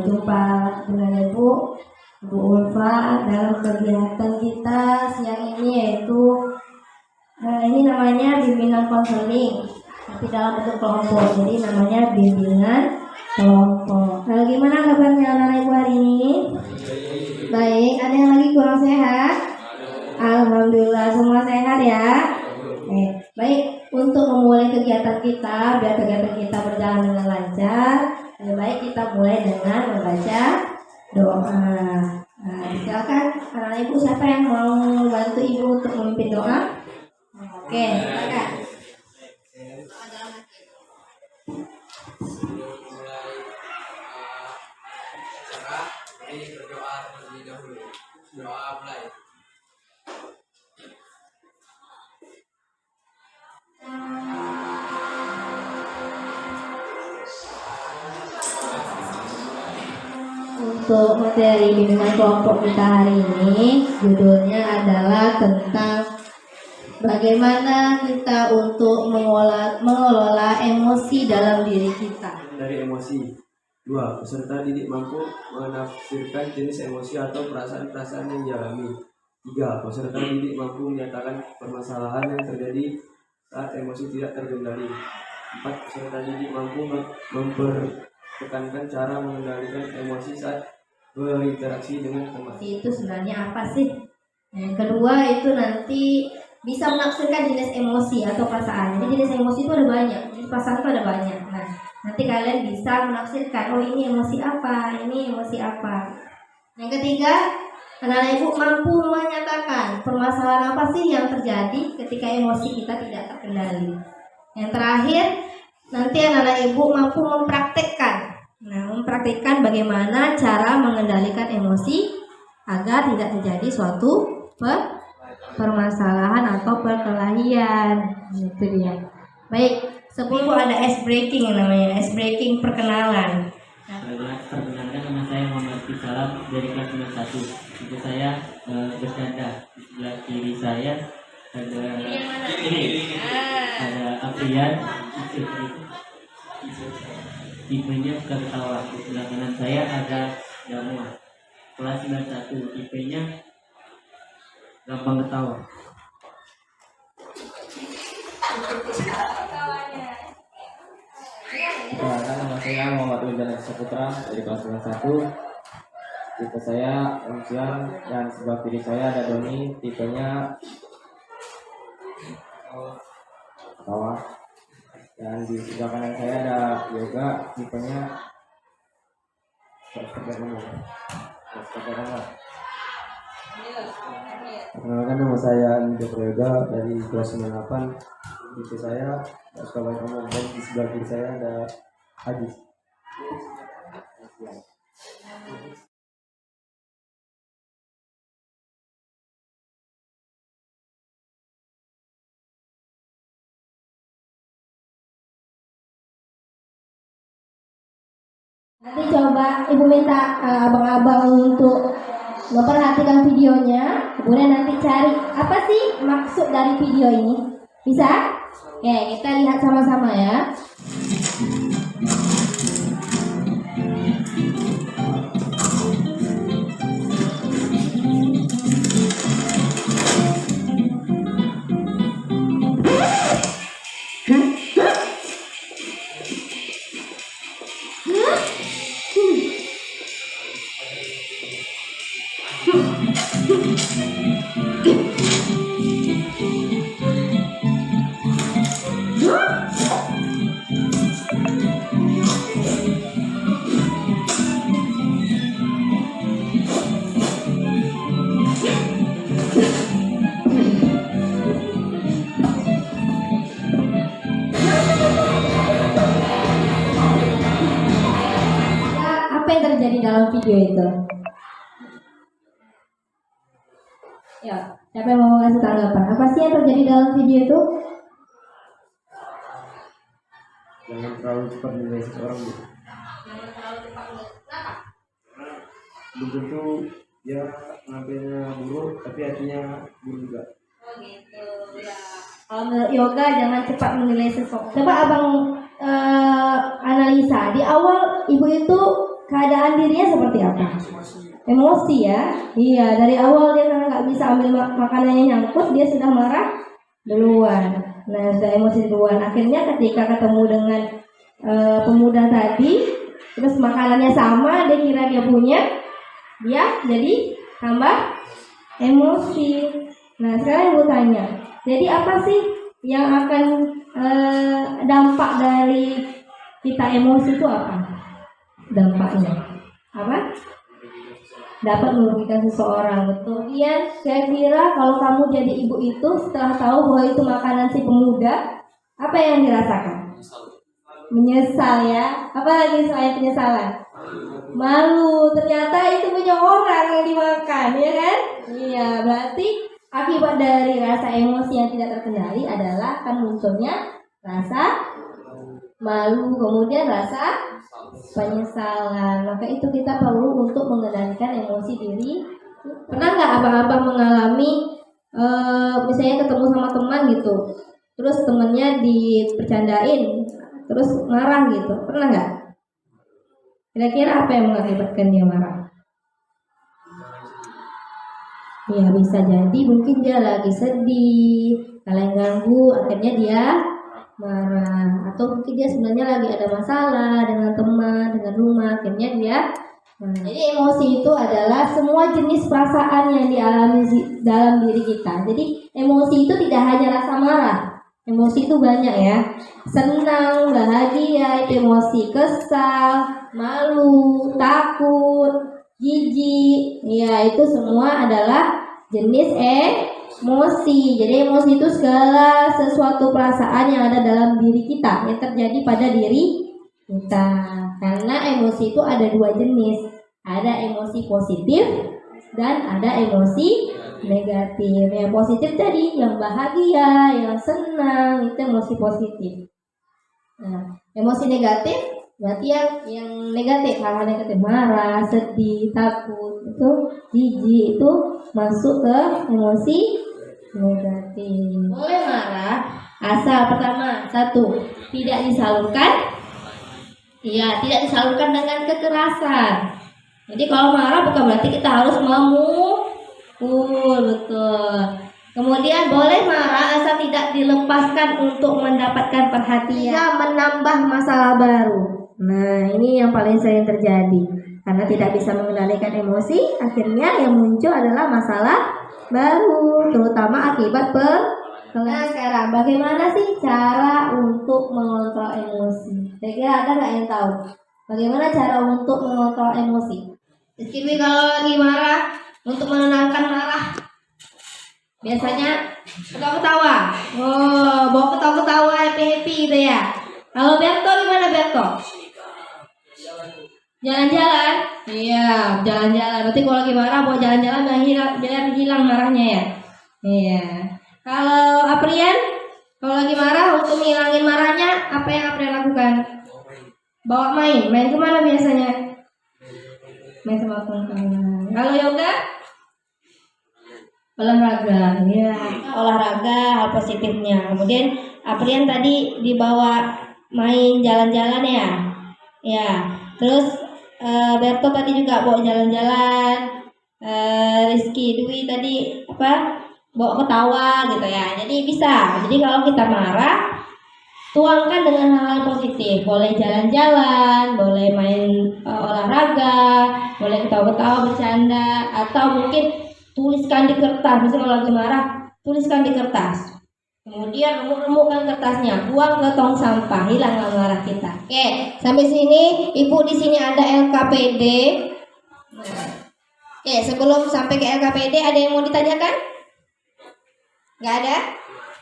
berjumpa dengan Ibu Ulfa dalam kegiatan kita siang ini, yaitu ini namanya bimbingan konseling, tapi dalam bentuk kelompok. Jadi namanya bimbingan kelompok. Gimana kabarnya anak Ibu hari ini? Baik. Ada yang lagi kurang sehat? Alhamdulillah semua sehat ya. Baik. Untuk memulai kegiatan kita, biar kegiatan kita berjalan dengan lancar, lebih baik kita mulai dengan membaca doa. Silakan anak Ibu, siapa yang mau bantu Ibu untuk memimpin doa? Oke, silakan. Sebelum mulai acara, mari berdoa terlebih dahulu. Doa mulai. Untuk materi bimbingan kelompok kita hari ini, judulnya adalah tentang bagaimana kita untuk mengelola emosi dalam diri kita. Dari emosi. 2. Peserta didik mampu menafsirkan jenis emosi atau perasaan-perasaan yang dialami. 3. Peserta didik mampu menyatakan permasalahan yang terjadi saat emosi tidak terkendali. 4. Peserta didik mampu mempertekankan cara mengendalikan emosi saat berinteraksi dengan teman. Itu sebenarnya apa sih? Yang kedua itu nanti bisa menafsirkan jenis emosi atau perasaan. Jadi jenis emosi itu ada banyak, jenis perasaan itu ada banyak. Nah, nanti kalian bisa menafsirkan, oh ini emosi apa, ini emosi apa. Yang ketiga, anak-anak Ibu mampu menyatakan permasalahan apa sih yang terjadi ketika emosi kita tidak terkendali. Yang terakhir, nanti anak-anak Ibu mampu mempraktekkan. Mempraktikkan bagaimana cara mengendalikan emosi agar tidak terjadi suatu permasalahan atau perkelahian. Itu dia. Baik, sebelum ada ice breaking yang namanya ice breaking perkenalan. Perkenalkan, nama saya Muhammad Salam dari kelas 91. Itu saya bercanda. Di sebelah kiri saya ada Aprian. IP-nya suka ketawa. Di sebelah kanan saya ada Damua, kelas 91, IP-nya gampang ketawa. Perkenalkan, nama saya Muhammad Ujana Saputra dari kelas 91. Tipe saya Unsian, dan sebelah kiri saya ada Doni, tipenya ketawa. Dan di sebelah kanan saya ada Yoga, tipenya Perkenalkan, nama saya Nidja Prayoga dari kelas 98. Tipe saya suka banyak ngomong, dan di sebelah kiri saya ada Hadis. Nanti coba Ibu minta abang-abang untuk memperhatikan videonya, kemudian nanti cari apa sih maksud dari video ini. Bisa? Oke, kita lihat sama-sama ya. Apa yang terjadi dalam video itu? Ya, siapa yang mau ngasih tanggapan? Apa sih yang terjadi dalam video itu? Jangan terlalu cepat menilai seseorang. Jangan terlalu cepat menilai. Kenapa? Belum tentu dia penampilannya buruk, tapi hatinya buruk juga. Oh gitu ya. Kalau menurut Yoga jangan cepat menilai seseorang. Coba abang analisa di awal ibu itu keadaan dirinya seperti apa? Emosi ya. Iya, dari awal dia karena nggak bisa ambil makanannya nyangkut, dia sudah marah duluan. Nah, sudah emosi duluan. Akhirnya ketika ketemu dengan pemuda tadi, terus makanannya sama, dia kira dia punya, dia jadi tambah emosi. Nah, sekarang ibu tanya, jadi apa sih yang akan dampak dari kita emosi itu apa? Dampaknya apa? Dapat merugikan seseorang. Kemudian saya kira kalau kamu jadi ibu itu setelah tahu bahwa itu makanan si pemuda, apa yang dirasakan? Menyesal ya. Apa lagi selain penyesalan? Malu. Ternyata itu punya orang yang dimakan, ya kan? Iya, berarti akibat dari rasa emosi yang tidak terkendali adalah akan munculnya rasa malu, kemudian rasa penyesalan. Maka itu kita perlu untuk mengendalikan emosi diri. Pernah nggak abang-abang mengalami misalnya ketemu sama teman gitu, terus temennya dipercandain, terus marah gitu, pernah nggak? Kira-kira apa yang mengakibatkan dia marah? Ya bisa jadi mungkin dia lagi sedih, kalian ganggu, akhirnya dia marah. Atau mungkin dia sebenarnya lagi ada masalah dengan teman, dengan rumah, akhirnya dia marah. Jadi emosi itu adalah semua jenis perasaan yang dialami dalam diri kita. Jadi emosi itu tidak hanya rasa marah. Emosi itu banyak ya. Senang, bahagia, itu emosi, kesal, malu, takut, jijik, ya itu semua adalah jenis emosi. Jadi emosi itu segala sesuatu perasaan yang ada dalam diri kita, yang terjadi pada diri kita. Karena emosi itu ada dua jenis, ada emosi positif dan ada emosi negatif. Yang positif tadi yang bahagia, yang senang, itu emosi positif. Nah, emosi negatif berarti yang negatif, hal-hal negatif, marah, sedih, takut, itu jijik, itu masuk ke emosi negatif. Boleh marah asal pertama, satu, tidak disalurkan. Iya, tidak disalurkan dengan kekerasan. Jadi kalau marah bukan berarti kita harus memukul, betul. Kemudian boleh marah asal tidak dilepaskan untuk mendapatkan perhatian. Tidak menambah masalah baru. Nah, ini yang paling sering terjadi. Karena tidak bisa mengendalikan emosi, akhirnya yang muncul adalah masalah baru, terutama akibat Nah, sekarang bagaimana sih cara untuk mengontrol emosi? Kira-kira ada nggak yang tahu? Bagaimana cara untuk mengontrol emosi? Rizky kalau lagi marah, untuk menenangkan marah, biasanya ketawa-ketawa. Oh, bawa ketawa-ketawa, happy-happy gitu ya. Kalau Berto gimana Berto? Jalan-jalan? Iya, jalan-jalan. Berarti kalau lagi marah bawa jalan-jalan biar hilang marahnya ya. Iya. Kalau Aprian, kalau lagi marah untuk ngilangin marahnya, apa yang Aprian lakukan? Bawa main. Main kemana biasanya? Main sama teman-teman. Kalau Yoga? Olahraga. Ya, olahraga hal positifnya. Kemudian Aprian tadi dibawa main jalan-jalan ya. Ya. Terus Berto tadi juga bawa jalan-jalan. Rizky Dwi tadi apa? Bawa ketawa gitu ya. Jadi bisa. Jadi kalau kita marah, tuangkan dengan hal-hal positif. Boleh jalan-jalan, boleh main olahraga, boleh ketawa-ketawa bercanda, atau mungkin tuliskan di kertas. Misalnya kalau lagi marah, tuliskan di kertas. Kemudian remuk-remukkan kertasnya, buang ke tong sampah, hilang marah kita. Oke, sampai sini Ibu di sini ada LKPD. Oke, sebelum sampai ke LKPD ada yang mau ditanyakan? Nggak ada?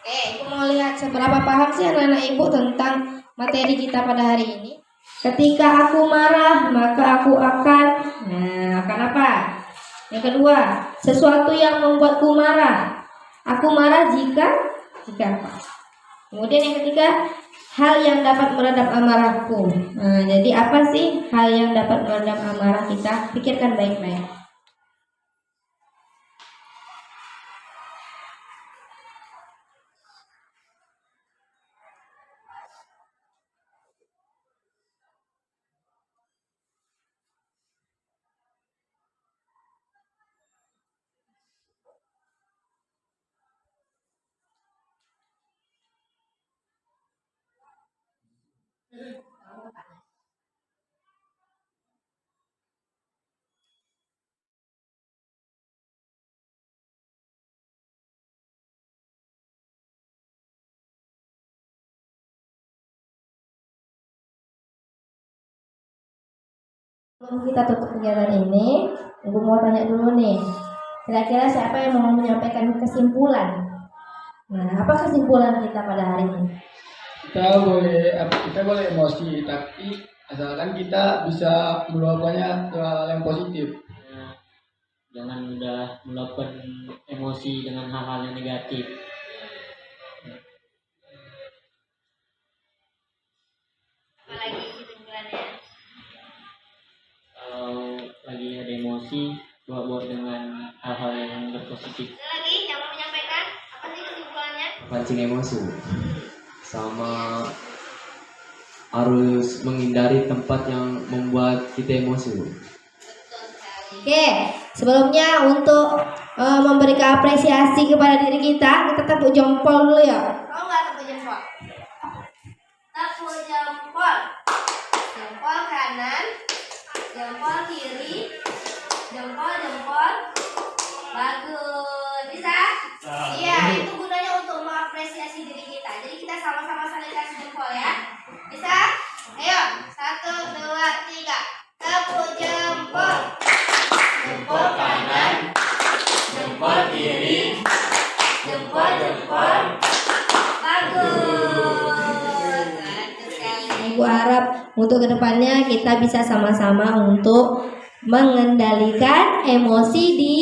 Oke, Ibu mau lihat seberapa paham sih anak-anak Ibu tentang materi kita pada hari ini. Ketika aku marah, maka aku akan apa? Yang kedua, sesuatu yang membuatku marah. Aku marah jika apa? Kemudian yang ketiga, hal yang dapat meredam amarahku. Nah, jadi apa sih hal yang dapat meredam amarah kita? Pikirkan baik-baik. Sebelum kita tutup kegiatan ini, Ibu mau tanya dulu nih, kira-kira siapa yang mau menyampaikan kesimpulan? Nah, apa kesimpulan kita pada hari ini? Kita boleh emosi, tapi asalkan kita bisa meluapkannya ke hal yang positif. Jangan mudah meluapkan emosi dengan hal-hal yang negatif. Apalagi kesimpulannya? Kalau lagi ada emosi, buat dengan hal-hal yang berpositif. Ada lagi yang mau menyampaikan? Apa sih kesimpulannya? Pancing emosi sama harus menghindari tempat yang membuat kita emosi. Oke, sebelumnya untuk memberikan apresiasi kepada diri kita tepuk jempol dulu ya. Mau nggak tepuk jempol? Tepuk jempol. Jempol kanan, jempol kiri, jempol. Bagus, bisa? Iya, itu gunanya untuk mengapresiasi diri kita. Jadi kita sama-sama saling kasih jempol ya. Bisa? Ayo, 1, 2, 3. Tepuk jempol. Jempol kanan, jempol kiri, jempol. Bagus. Ibu harap untuk kedepannya kita bisa sama-sama untuk mengendalikan emosi di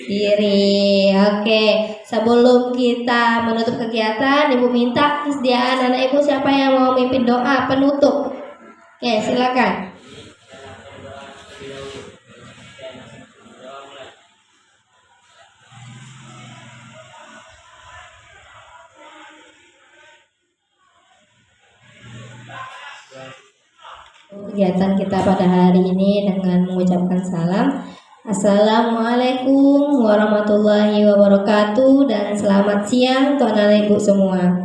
diri. Oke, sebelum kita menutup kegiatan, Ibu minta kesediaan anak Ibu siapa yang mau mimpin doa penutup. Oke, silakan. Kegiatan kita pada hari ini dengan mengucapkan salam. Assalamualaikum warahmatullahi wabarakatuh dan selamat siang untuk anak ibu semua.